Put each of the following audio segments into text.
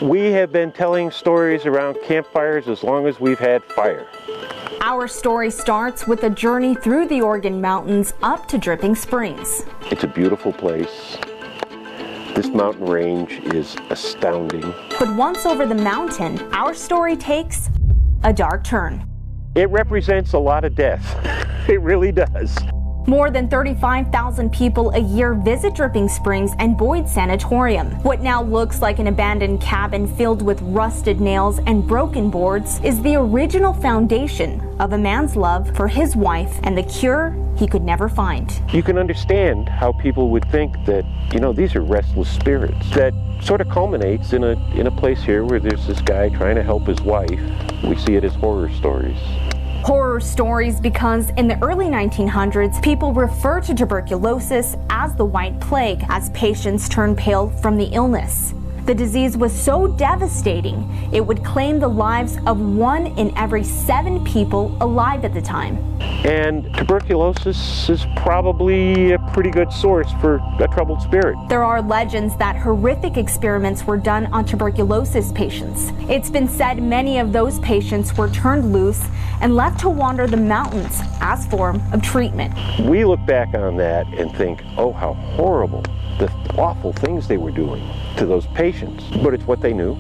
We have been telling stories around campfires as long as we've had fire. Our story starts with a journey through the Oregon mountains up to Dripping Springs. It's a beautiful place. This mountain range is astounding. But once over the mountain, our story takes a dark turn. It represents a lot of death. It really does. More than 35,000 people a year visit Dripping Springs and Boyd Sanatorium. What now looks like an abandoned cabin filled with rusted nails and broken boards is the original foundation of a man's love for his wife and the cure he could never find. You can understand how people would think that, these are restless spirits. That sort of culminates in a place here where there's this guy trying to help his wife. We see it as horror stories. Horror stories because in the early 1900s, people referred to tuberculosis as the White Plague as patients turned pale from the illness. The disease was so devastating, it would claim the lives of 1 in every 7 people alive at the time. And tuberculosis is probably a pretty good source for a troubled spirit. There are legends that horrific experiments were done on tuberculosis patients. It's been said many of those patients were turned loose and left to wander the mountains as form of treatment. We look back on that and think, oh, how horrible, the awful things they were doing to those patients. But it's what they knew.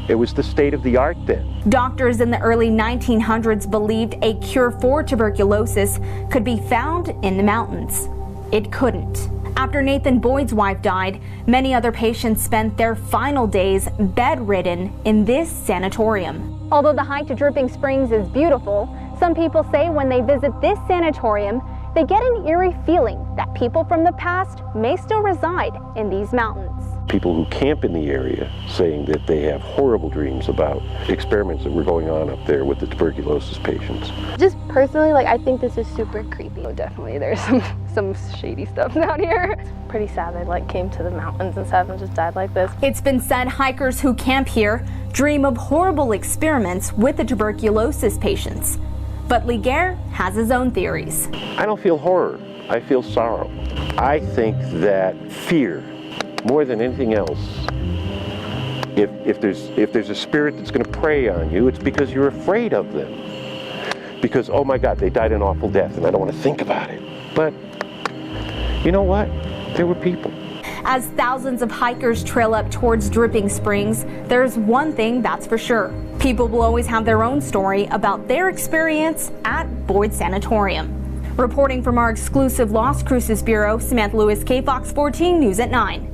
It was the state of the art then. Doctors in the early 1900s believed a cure for tuberculosis could be found in the mountains. It couldn't. After Nathan Boyd's wife died, many other patients spent their final days bedridden in this sanatorium. Although the hike to Dripping Springs is beautiful, some people say when they visit this sanatorium, they get an eerie feeling that people from the past may still reside in these mountains. People who camp in the area saying that they have horrible dreams about experiments that were going on up there with the tuberculosis patients. Just personally, I think this is super creepy. Definitely, there's some shady stuff down here. It's pretty sad they came to the mountains and stuff and just died like this. It's been said hikers who camp here dream of horrible experiments with the tuberculosis patients. But Liger has his own theories. I don't feel horror, I feel sorrow. I think that fear, more than anything else, if there's a spirit that's going to prey on you, it's because you're afraid of them. Because, oh my God, they died an awful death and I don't want to think about it. But you know what? There were people. As thousands of hikers trail up towards Dripping Springs, there's one thing that's for sure. People will always have their own story about their experience at Boyd Sanatorium. Reporting from our exclusive Lost Cruises Bureau, Samantha Lewis, KFOX 14 News at 9.